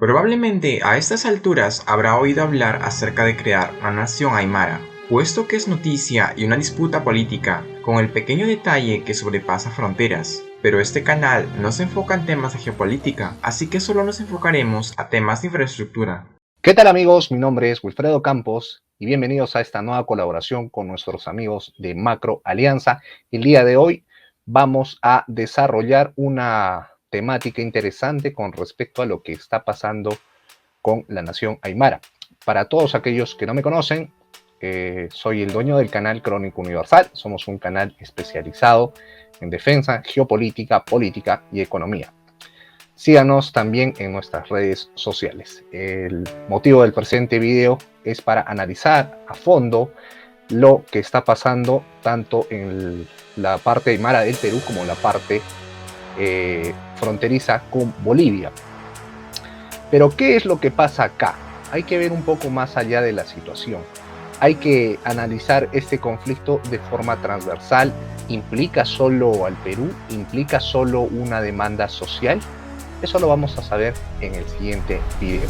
Probablemente a estas alturas habrá oído hablar acerca de crear una nación aymara, puesto que es noticia y una disputa política, con el pequeño detalle que sobrepasa fronteras. Pero este canal no se enfoca en temas de geopolítica, así que solo nos enfocaremos a temas de infraestructura. ¿Qué tal amigos? Mi nombre es Wilfredo Campos y bienvenidos a esta nueva colaboración con nuestros amigos de Macro Alianza. El día de hoy vamos a desarrollar una temática interesante con respecto a lo que está pasando con la nación aymara. Para todos aquellos que no me conocen, soy el dueño del canal Crónica Universal. Somos un canal especializado en defensa, geopolítica, política y economía. Síganos también en nuestras redes sociales. El motivo del presente video es para analizar a fondo lo que está pasando tanto en la parte aymara del Perú como en la parte fronteriza con Bolivia. Pero ¿qué es lo que pasa acá? Hay que ver un poco más allá de la situación. Hay que analizar este conflicto de forma transversal. ¿Implica solo al Perú? ¿Implica solo una demanda social? Eso lo vamos a saber en el siguiente video.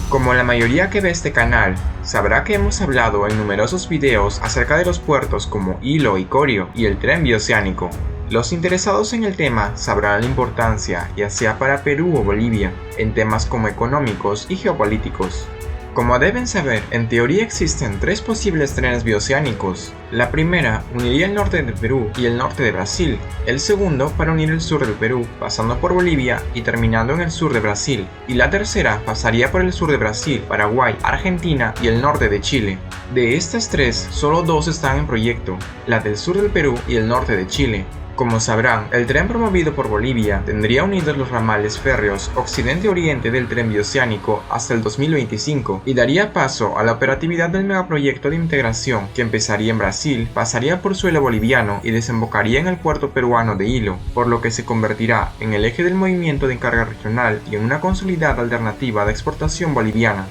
Como la mayoría que ve este canal, sabrá que hemos hablado en numerosos videos acerca de los puertos como Hilo y Corio y el tren bioceánico. Los interesados en el tema sabrán la importancia, ya sea para Perú o Bolivia, en temas como económicos y geopolíticos. Como deben saber, en teoría existen tres posibles trenes bioceánicos. La primera uniría el norte del Perú y el norte de Brasil. El segundo para unir el sur del Perú, pasando por Bolivia y terminando en el sur de Brasil. Y la tercera pasaría por el sur de Brasil, Paraguay, Argentina y el norte de Chile. De estas tres, solo dos están en proyecto, la del sur del Perú y el norte de Chile. Como sabrán, el tren promovido por Bolivia tendría unidos los ramales férreos occidente-oriente del tren bioceánico hasta el 2025 y daría paso a la operatividad del megaproyecto de integración que empezaría en Brasil, pasaría por suelo boliviano y desembocaría en el puerto peruano de Hilo, por lo que se convertirá en el eje del movimiento de carga regional y en una consolidada alternativa de exportación boliviana.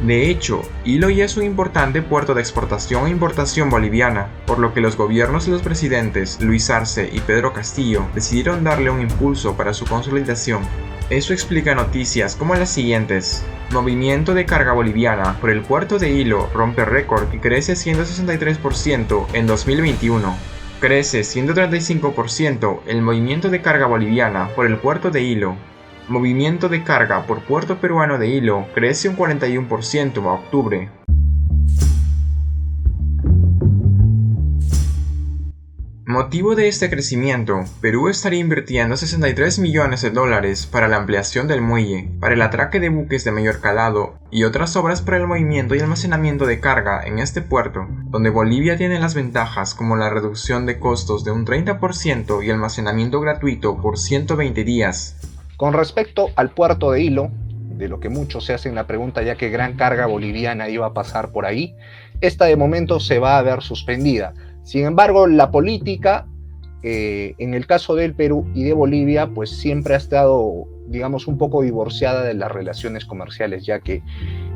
De hecho, Hilo ya es un importante puerto de exportación e importación boliviana, por lo que los gobiernos de los presidentes Luis Arce y Pedro Castillo decidieron darle un impulso para su consolidación. Eso explica noticias como las siguientes. Movimiento de carga boliviana por el puerto de Hilo rompe récord y crece 163% en 2021. Crece 135% el movimiento de carga boliviana por el puerto de Hilo. Movimiento de carga por puerto peruano de Hilo crece un 41% a octubre. Motivo de este crecimiento, Perú estaría invirtiendo 63 millones de dólares para la ampliación del muelle, para el atraque de buques de mayor calado y otras obras para el movimiento y almacenamiento de carga en este puerto, donde Bolivia tiene las ventajas como la reducción de costos de un 30% y almacenamiento gratuito por 120 días. Con respecto al puerto de Hilo, de lo que muchos se hacen la pregunta ya que gran carga boliviana iba a pasar por ahí, esta de momento se va a ver suspendida. Sin embargo, la política, en el caso del Perú y de Bolivia, pues siempre ha estado, digamos, un poco divorciada de las relaciones comerciales, ya que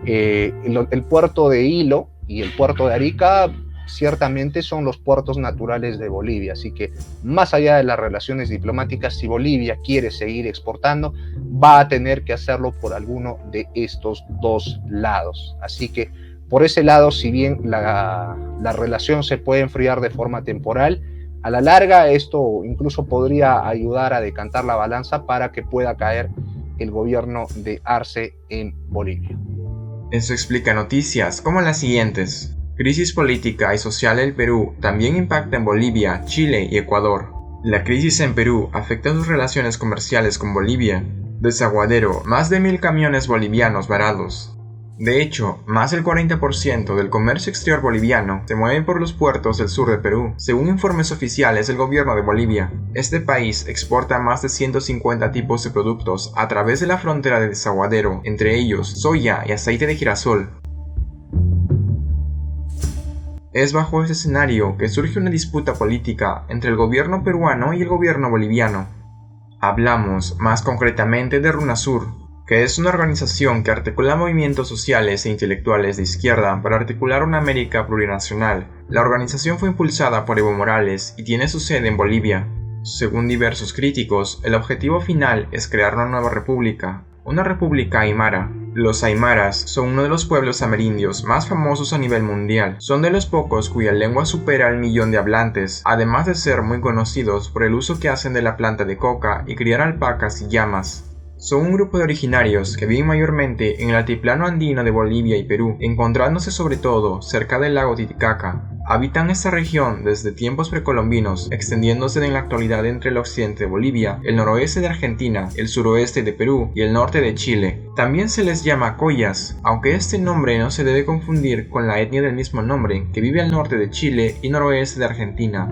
el puerto de Hilo y el puerto de Arica ciertamente son los puertos naturales de Bolivia, así que más allá de las relaciones diplomáticas, si Bolivia quiere seguir exportando, va a tener que hacerlo por alguno de estos dos lados. Así que por ese lado, si bien la relación se puede enfriar de forma temporal, a la larga esto incluso podría ayudar a decantar la balanza para que pueda caer el gobierno de Arce en Bolivia. Eso explica noticias como las siguientes. Crisis política y social del Perú también impacta en Bolivia, Chile y Ecuador. La crisis en Perú afecta sus relaciones comerciales con Bolivia. Desaguadero, más de 1000 camiones bolivianos varados. De hecho, más del 40% del comercio exterior boliviano se mueve por los puertos del sur de Perú, según informes oficiales del gobierno de Bolivia. Este país exporta más de 150 tipos de productos a través de la frontera de Desaguadero, entre ellos soya y aceite de girasol. Es bajo ese escenario que surge una disputa política entre el gobierno peruano y el gobierno boliviano. Hablamos más concretamente de RUNASUR, que es una organización que articula movimientos sociales e intelectuales de izquierda para articular una América plurinacional. La organización fue impulsada por Evo Morales y tiene su sede en Bolivia. Según diversos críticos, el objetivo final es crear una república aymara. Los aymaras son uno de los pueblos amerindios más famosos a nivel mundial. Son de los pocos cuya lengua supera el 1.000.000 de hablantes, además de ser muy conocidos por el uso que hacen de la planta de coca y criar alpacas y llamas. Son un grupo de originarios que viven mayormente en el altiplano andino de Bolivia y Perú, encontrándose sobre todo cerca del lago Titicaca. Habitan esta región desde tiempos precolombinos, extendiéndose en la actualidad entre el occidente de Bolivia, el noroeste de Argentina, el suroeste de Perú y el norte de Chile. También se les llama collas, aunque este nombre no se debe confundir con la etnia del mismo nombre, que vive al norte de Chile y noroeste de Argentina.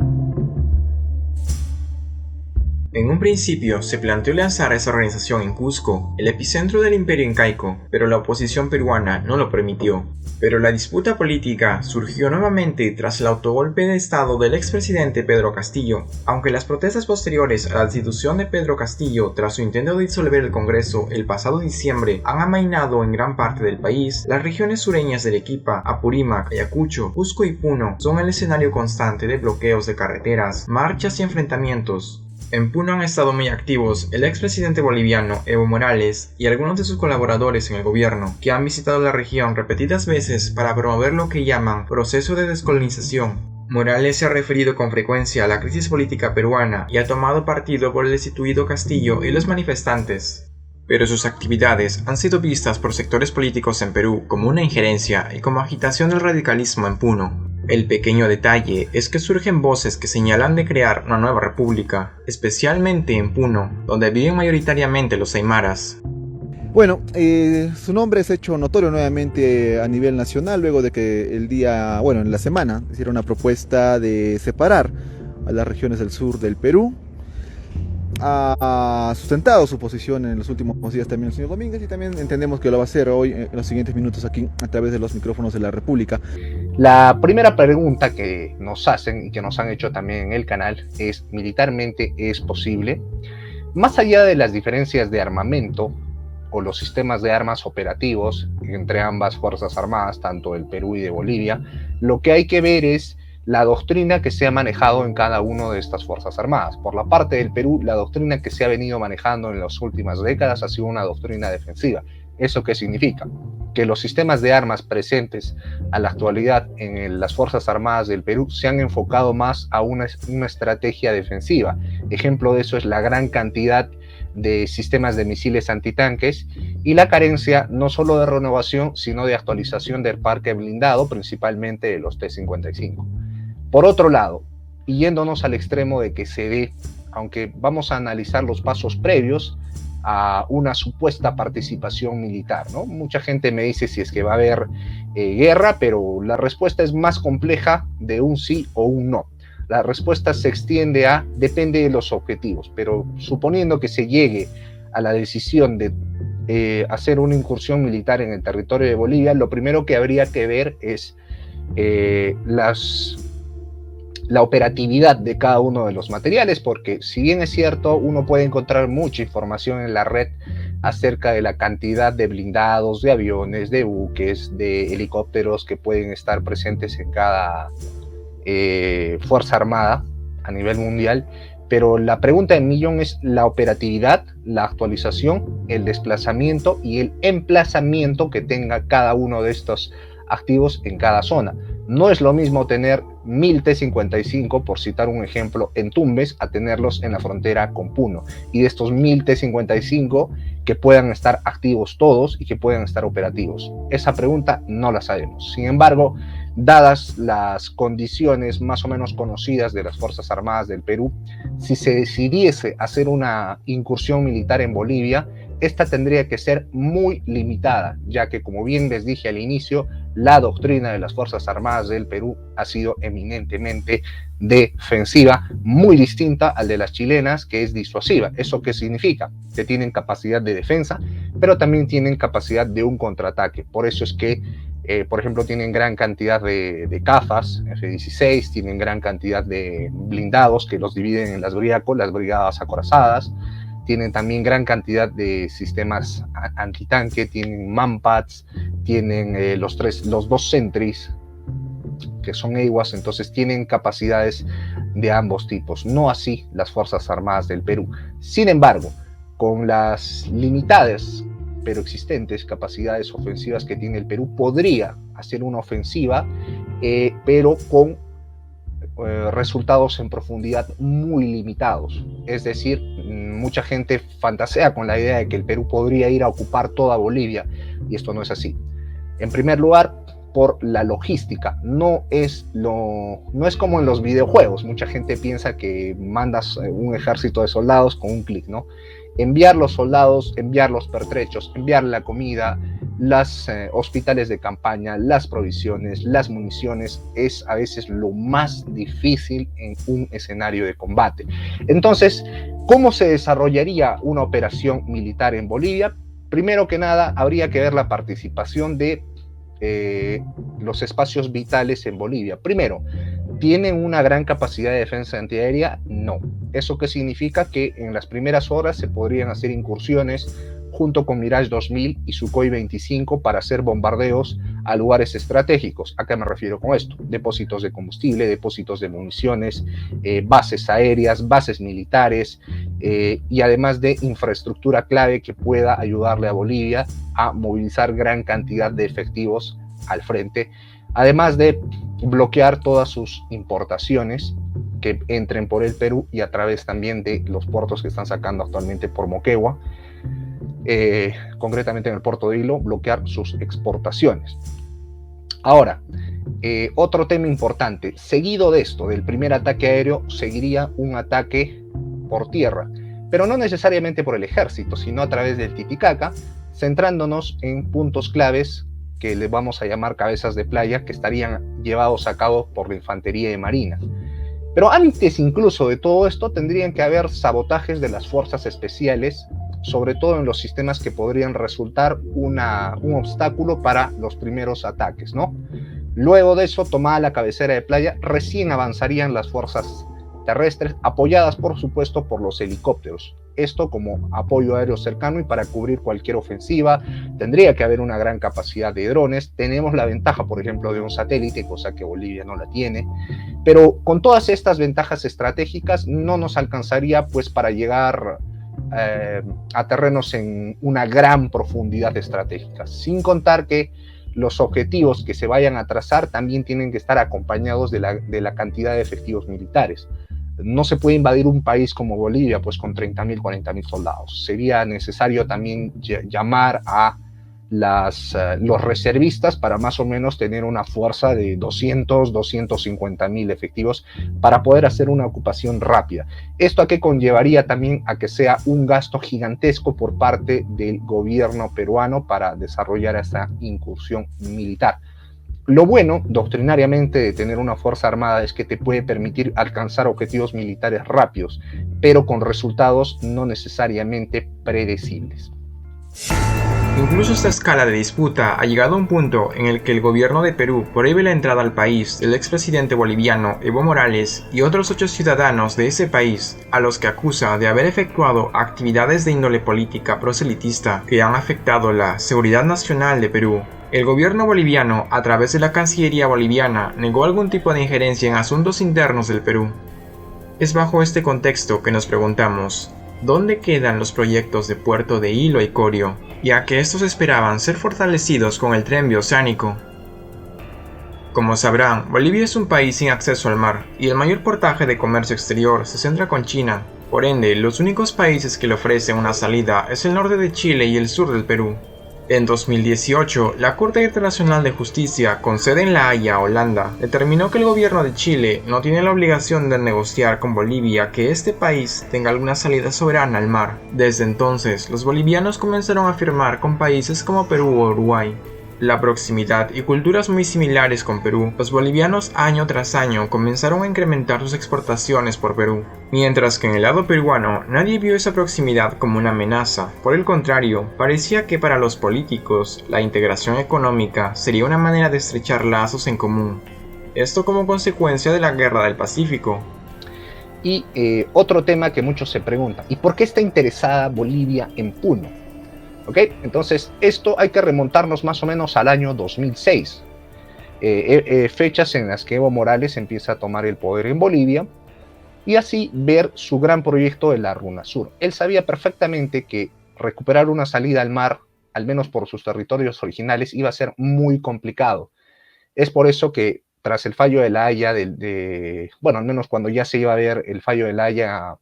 En un principio se planteó lanzar esa organización en Cusco, el epicentro del imperio incaico, pero la oposición peruana no lo permitió. Pero la disputa política surgió nuevamente tras el autogolpe de estado del expresidente Pedro Castillo. Aunque las protestas posteriores a la destitución de Pedro Castillo tras su intento de disolver el Congreso el pasado diciembre han amainado en gran parte del país, las regiones sureñas de Arequipa, Apurímac, Ayacucho, Cusco y Puno son el escenario constante de bloqueos de carreteras, marchas y enfrentamientos. En Puno han estado muy activos el expresidente boliviano Evo Morales y algunos de sus colaboradores en el gobierno, que han visitado la región repetidas veces para promover lo que llaman proceso de descolonización. Morales se ha referido con frecuencia a la crisis política peruana y ha tomado partido por el destituido Castillo y los manifestantes. Pero sus actividades han sido vistas por sectores políticos en Perú como una injerencia y como agitación del radicalismo en Puno. El pequeño detalle es que surgen voces que señalan de crear una nueva república, especialmente en Puno, donde viven mayoritariamente los aymaras. Bueno, su nombre es hecho notorio nuevamente a nivel nacional luego de que en la semana, hicieron una propuesta de separar a las regiones del sur del Perú. Ha sustentado su posición en los últimos días también el señor Domínguez y también entendemos que lo va a hacer hoy en los siguientes minutos aquí a través de los micrófonos de la República. La primera pregunta que nos hacen y que nos han hecho también en el canal es: ¿militarmente es posible? Más allá de las diferencias de armamento o los sistemas de armas operativos entre ambas fuerzas armadas, tanto del Perú y de Bolivia, lo que hay que ver es la doctrina que se ha manejado en cada una de estas fuerzas armadas. Por la parte del Perú, la doctrina que se ha venido manejando en las últimas décadas ha sido una doctrina defensiva. ¿Eso qué significa? Que los sistemas de armas presentes a la actualidad en las Fuerzas Armadas del Perú se han enfocado más a una estrategia defensiva. Ejemplo de eso es la gran cantidad de sistemas de misiles antitanques y la carencia no solo de renovación, sino de actualización del parque blindado, principalmente de los T-55. Por otro lado, y yéndonos al extremo de que se dé, aunque vamos a analizar los pasos previos a una supuesta participación militar, ¿no? Mucha gente me dice si es que va a haber guerra, pero la respuesta es más compleja de un sí o un no. La respuesta se extiende a depende de los objetivos, pero suponiendo que se llegue a la decisión de hacer una incursión militar en el territorio de Bolivia, lo primero que habría que ver es la operatividad de cada uno de los materiales, porque si bien es cierto, uno puede encontrar mucha información en la red acerca de la cantidad de blindados, de aviones, de buques, de helicópteros que pueden estar presentes en cada fuerza armada a nivel mundial, pero la pregunta del millón es la operatividad, la actualización, el desplazamiento y el emplazamiento que tenga cada uno de estos activos en cada zona. No es lo mismo tener 1000 T-55, por citar un ejemplo, en Tumbes, a tenerlos en la frontera con Puno. Y de estos 1000 T-55, que puedan estar activos todos y que puedan estar operativos. Esa pregunta no la sabemos. Sin embargo, dadas las condiciones más o menos conocidas de las Fuerzas Armadas del Perú, si se decidiese hacer una incursión militar en Bolivia, esta tendría que ser muy limitada, ya que, como bien les dije al inicio, la doctrina de las Fuerzas Armadas del Perú ha sido eminentemente defensiva, muy distinta al de las chilenas, que es disuasiva. ¿Eso qué significa? Que tienen capacidad de defensa, pero también tienen capacidad de un contraataque. Por eso es que, por ejemplo, tienen gran cantidad de CAFAs, F-16, tienen gran cantidad de blindados que los dividen en las BRIACO, las brigadas acorazadas. Tienen también gran cantidad de sistemas antitanque, tienen MANPADS, tienen los dos Sentries, que son EWAs, entonces tienen capacidades de ambos tipos, no así las Fuerzas Armadas del Perú. Sin embargo, con las limitadas pero existentes capacidades ofensivas que tiene el Perú, podría hacer una ofensiva, pero con resultados en profundidad muy limitados. Es decir, mucha gente fantasea con la idea de que el Perú podría ir a ocupar toda Bolivia, y esto no es así. En primer lugar, por la logística. No es como en los videojuegos. Mucha gente piensa que mandas un ejército de soldados con un clic, ¿no? Enviar los soldados, enviar los pertrechos, enviar la comida, los hospitales de campaña, las provisiones, las municiones, es a veces lo más difícil en un escenario de combate. Entonces, ¿cómo se desarrollaría una operación militar en Bolivia? Primero que nada, habría que ver la participación de los espacios vitales en Bolivia. Primero, ¿tienen una gran capacidad de defensa antiaérea? No. ¿Eso qué significa? Que en las primeras horas se podrían hacer incursiones junto con Mirage 2000 y Sukhoi 25 para hacer bombardeos a lugares estratégicos. ¿A qué me refiero con esto? Depósitos de combustible, depósitos de municiones, bases aéreas, bases militares, y además de infraestructura clave que pueda ayudarle a Bolivia a movilizar gran cantidad de efectivos al frente, además de bloquear todas sus importaciones que entren por el Perú y a través también de los puertos que están sacando actualmente por Moquegua, concretamente en el puerto de Hilo, bloquear sus exportaciones. Ahora, otro tema importante, seguido de esto, del primer ataque aéreo, seguiría un ataque por tierra, pero no necesariamente por el ejército, sino a través del Titicaca, centrándonos en puntos claves que le vamos a llamar cabezas de playa, que estarían llevados a cabo por la infantería de marina. Pero antes incluso de todo esto, tendrían que haber sabotajes de las fuerzas especiales, sobre todo en los sistemas que podrían resultar un obstáculo para los primeros ataques, ¿no? Luego de eso, tomada la cabecera de playa, recién avanzarían las fuerzas terrestres, apoyadas por supuesto por los helicópteros. Esto como apoyo aéreo cercano, y para cubrir cualquier ofensiva tendría que haber una gran capacidad de drones. Tenemos la ventaja, por ejemplo, de un satélite, cosa que Bolivia no la tiene, pero con todas estas ventajas estratégicas no nos alcanzaría pues para llegar a terrenos en una gran profundidad estratégica, sin contar que los objetivos que se vayan a trazar también tienen que estar acompañados de la cantidad de efectivos militares. No se puede invadir un país como Bolivia pues con 30.000, 40.000 soldados. Sería necesario también llamar a los reservistas para más o menos tener una fuerza de 200, 250.000 efectivos para poder hacer una ocupación rápida. ¿Esto a qué conllevaría también? A que sea un gasto gigantesco por parte del gobierno peruano para desarrollar esta incursión militar. Lo bueno, doctrinariamente, de tener una fuerza armada es que te puede permitir alcanzar objetivos militares rápidos, pero con resultados no necesariamente predecibles. Incluso esta escala de disputa ha llegado a un punto en el que el gobierno de Perú prohíbe la entrada al país del expresidente boliviano Evo Morales y otros 8 ciudadanos de ese país, a los que acusa de haber efectuado actividades de índole política proselitista que han afectado la seguridad nacional de Perú. El gobierno boliviano, a través de la Cancillería boliviana, negó algún tipo de injerencia en asuntos internos del Perú. Es bajo este contexto que nos preguntamos, ¿dónde quedan los proyectos de Puerto de Hilo y Corio, ya que estos esperaban ser fortalecidos con el tren bioceánico? Como sabrán, Bolivia es un país sin acceso al mar, y el mayor portaje de comercio exterior se centra con China. Por ende, los únicos países que le ofrecen una salida es el norte de Chile y el sur del Perú. En 2018, la Corte Internacional de Justicia, con sede en La Haya, Holanda, determinó que el gobierno de Chile no tiene la obligación de negociar con Bolivia que este país tenga alguna salida soberana al mar. Desde entonces, los bolivianos comenzaron a firmar con países como Perú o Uruguay. La proximidad y culturas muy similares con Perú, los bolivianos año tras año comenzaron a incrementar sus exportaciones por Perú, mientras que en el lado peruano nadie vio esa proximidad como una amenaza. Por el contrario, parecía que para los políticos la integración económica sería una manera de estrechar lazos en común. Esto como consecuencia de la Guerra del Pacífico. Y otro tema que muchos se preguntan, ¿y por qué está interesada Bolivia en Puno? ¿Ok? Entonces, esto hay que remontarnos más o menos al año 2006. fechas en las que Evo Morales empieza a tomar el poder en Bolivia y así ver su gran proyecto de la RUNASUR. Él sabía perfectamente que recuperar una salida al mar, al menos por sus territorios originales, iba a ser muy complicado. Es por eso que tras el fallo de La Haya, bueno, al menos cuando ya se iba a ver el fallo de La Haya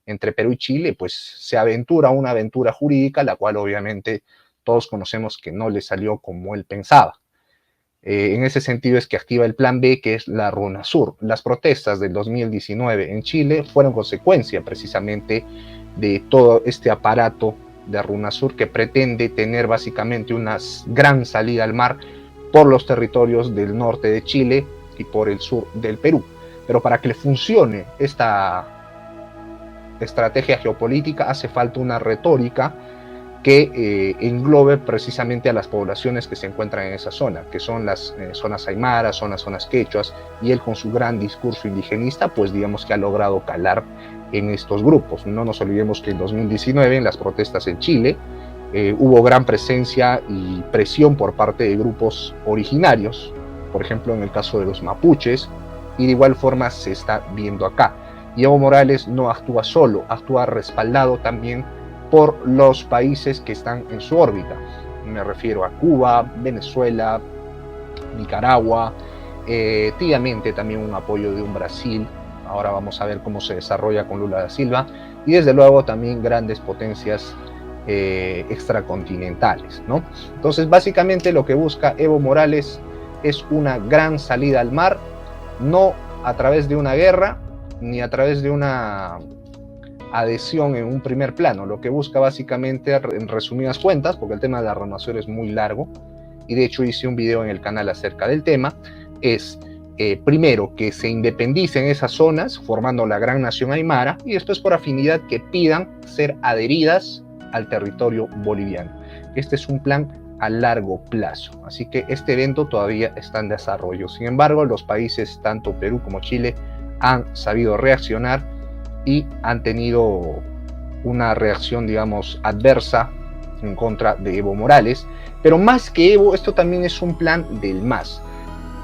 entre Perú y Chile, pues se aventura una aventura jurídica, la cual obviamente todos conocemos que no le salió como él pensaba. En ese sentido es que activa el plan B, que es la RUNASUR. Las protestas del 2019 en Chile fueron consecuencia precisamente de todo este aparato de RUNASUR que pretende tener básicamente una gran salida al mar por los territorios del norte de Chile y por el sur del Perú. Pero para que le funcione esta estrategia geopolítica hace falta una retórica que englobe precisamente a las poblaciones que se encuentran en esa zona, que son las zonas aymaras, son las zonas quechuas, y él con su gran discurso indigenista, pues digamos que ha logrado calar en estos grupos. No nos olvidemos que en 2019, en las protestas en Chile, hubo gran presencia y presión por parte de grupos originarios, por ejemplo en el caso de los mapuches, y de igual forma se está viendo acá. Y Evo Morales no actúa solo, actúa respaldado también por los países que están en su órbita. Me refiero a Cuba, Venezuela, Nicaragua, tímidamente también un apoyo de un Brasil. Ahora vamos a ver cómo se desarrolla con Lula da Silva, y desde luego también grandes potencias extracontinentales, ¿no? Entonces básicamente lo que busca Evo Morales es una gran salida al mar, no a través de una guerra ni a través de una adhesión en un primer plano. Lo que busca básicamente, en resumidas cuentas, porque el tema de la RUNASUR es muy largo y de hecho hice un video en el canal acerca del tema, es primero que se independicen esas zonas formando la gran nación aymara, y después por afinidad que pidan ser adheridas al territorio boliviano. Este es un plan a largo plazo, así que este evento todavía está en desarrollo. Sin embargo, los países, tanto Perú como Chile, han sabido reaccionar y han tenido una reacción, digamos, adversa en contra de Evo Morales. Pero más que Evo, esto también es un plan del MAS.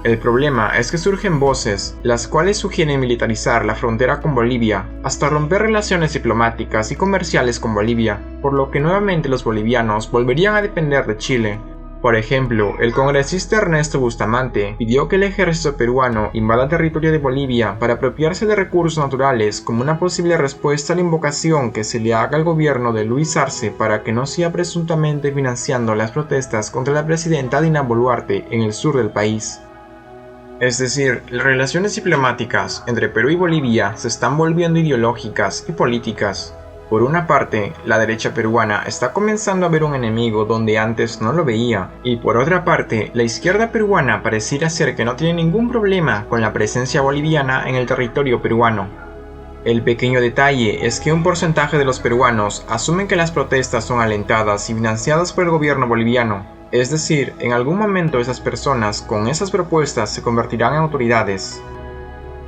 El problema es que surgen voces, las cuales sugieren militarizar la frontera con Bolivia, hasta romper relaciones diplomáticas y comerciales con Bolivia, por lo que nuevamente los bolivianos volverían a depender de Chile. Por ejemplo, el congresista Ernesto Bustamante pidió que el ejército peruano invada territorio de Bolivia para apropiarse de recursos naturales como una posible respuesta a la invocación que se le haga al gobierno de Luis Arce para que no siga presuntamente financiando las protestas contra la presidenta Dina Boluarte en el sur del país. Es decir, las relaciones diplomáticas entre Perú y Bolivia se están volviendo ideológicas y políticas. Por una parte, la derecha peruana está comenzando a ver un enemigo donde antes no lo veía, y por otra parte, la izquierda peruana pareciera ser que no tiene ningún problema con la presencia boliviana en el territorio peruano. El pequeño detalle es que un porcentaje de los peruanos asumen que las protestas son alentadas y financiadas por el gobierno boliviano, es decir, en algún momento esas personas con esas propuestas se convertirán en autoridades.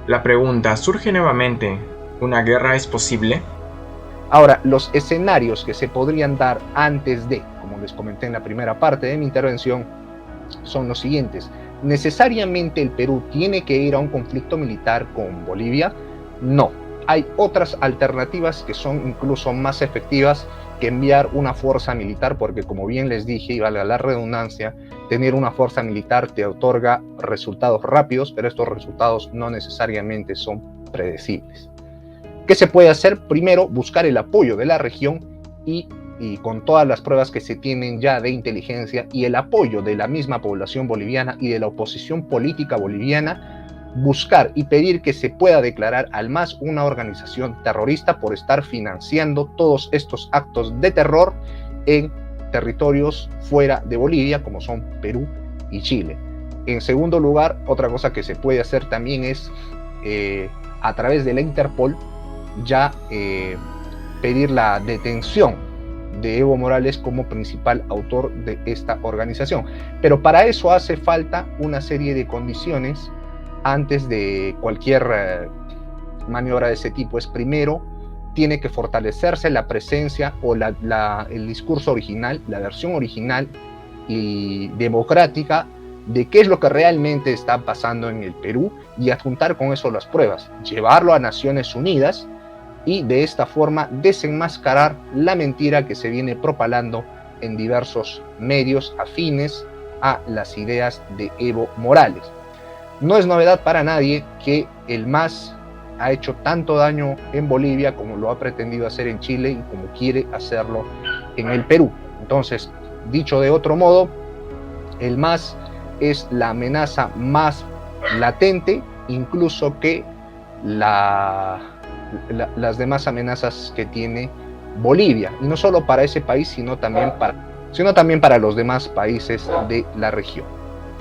La pregunta surge nuevamente, ¿una guerra es posible? Ahora, los escenarios que se podrían dar antes de, como les comenté en la primera parte de mi intervención, son los siguientes. ¿Necesariamente el Perú tiene que ir a un conflicto militar con Bolivia? No. Hay otras alternativas que son incluso más efectivas que enviar una fuerza militar, porque como bien les dije, y valga la redundancia, tener una fuerza militar te otorga resultados rápidos, pero estos resultados no necesariamente son predecibles. ¿Qué se puede hacer? Primero, buscar el apoyo de la región y con todas las pruebas que se tienen ya de inteligencia y el apoyo de la misma población boliviana y de la oposición política boliviana, buscar y pedir que se pueda declarar al MAS una organización terrorista por estar financiando todos estos actos de terror en territorios fuera de Bolivia, como son Perú y Chile. En segundo lugar, otra cosa que se puede hacer también es, a través de la Interpol, ya pedir la detención de Evo Morales como principal autor de esta organización. Pero para eso hace falta una serie de condiciones antes de cualquier maniobra de ese tipo. Es primero, tiene que fortalecerse la presencia o el discurso original, la versión original y democrática de qué es lo que realmente está pasando en el Perú y adjuntar con eso las pruebas, llevarlo a Naciones Unidas y de esta forma desenmascarar la mentira que se viene propalando en diversos medios afines a las ideas de Evo Morales. No es novedad para nadie que el MAS ha hecho tanto daño en Bolivia como lo ha pretendido hacer en Chile y como quiere hacerlo en el Perú. Entonces, dicho de otro modo, el MAS es la amenaza más latente, incluso que las demás amenazas que tiene Bolivia, y no solo para ese país, sino también para los demás países de la región.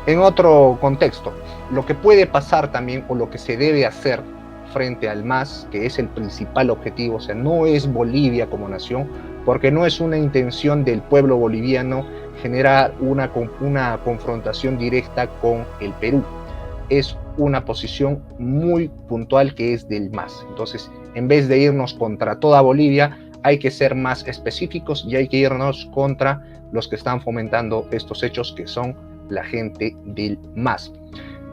En otro contexto, lo que puede pasar también, o lo que se debe hacer frente al MAS, que es el principal objetivo, o sea, no es Bolivia como nación, porque no es una intención del pueblo boliviano generar una confrontación directa con el Perú. Es una posición muy puntual que es del MAS. Entonces, en vez de irnos contra toda Bolivia, hay que ser más específicos y hay que irnos contra los que están fomentando estos hechos, que son la gente del MAS.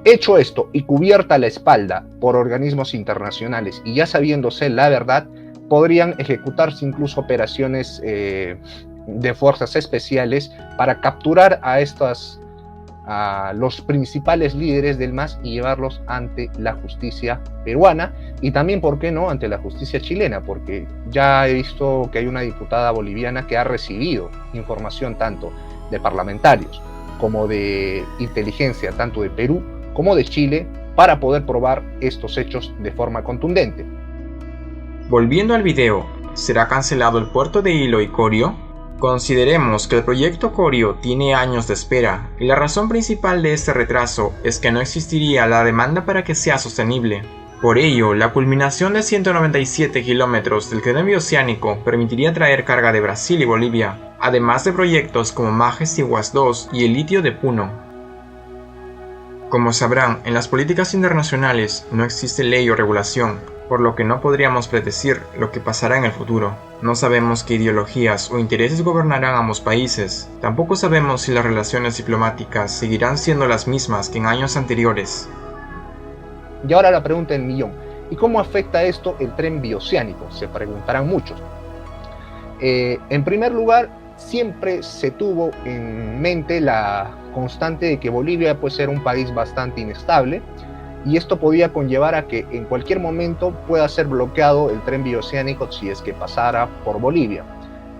Hecho esto y cubierta la espalda por organismos internacionales y ya sabiéndose la verdad, podrían ejecutarse incluso operaciones de fuerzas especiales para capturar a los principales líderes del MAS y llevarlos ante la justicia peruana y también, ¿por qué no?, ante la justicia chilena, porque ya he visto que hay una diputada boliviana que ha recibido información tanto de parlamentarios como de inteligencia, tanto de Perú como de Chile, para poder probar estos hechos de forma contundente. Volviendo al video, ¿será cancelado el puerto de Hilo y Corio? Consideremos que el proyecto Corio tiene años de espera, y la razón principal de este retraso es que no existiría la demanda para que sea sostenible. Por ello, la culminación de 197 kilómetros del canal bioceánico permitiría traer carga de Brasil y Bolivia, además de proyectos como Majes Iguas 2 y el litio de Puno. Como sabrán, en las políticas internacionales no existe ley o regulación, por lo que no podríamos predecir lo que pasará en el futuro. No sabemos qué ideologías o intereses gobernarán ambos países. Tampoco sabemos si las relaciones diplomáticas seguirán siendo las mismas que en años anteriores. Y ahora la pregunta del millón: ¿y cómo afecta esto el tren bioceánico?, se preguntarán muchos. En primer lugar, siempre se tuvo en mente la constante de que Bolivia puede ser un país bastante inestable, y esto podía conllevar a que en cualquier momento pueda ser bloqueado el tren bioceánico si es que pasara por Bolivia.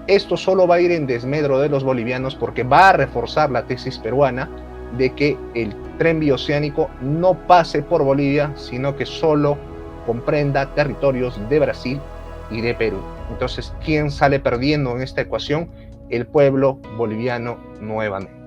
Esto solo va a ir en desmedro de los bolivianos, porque va a reforzar la tesis peruana de que el tren bioceánico no pase por Bolivia, sino que solo comprenda territorios de Brasil y de Perú. Entonces, ¿quién sale perdiendo en esta ecuación? El pueblo boliviano nuevamente.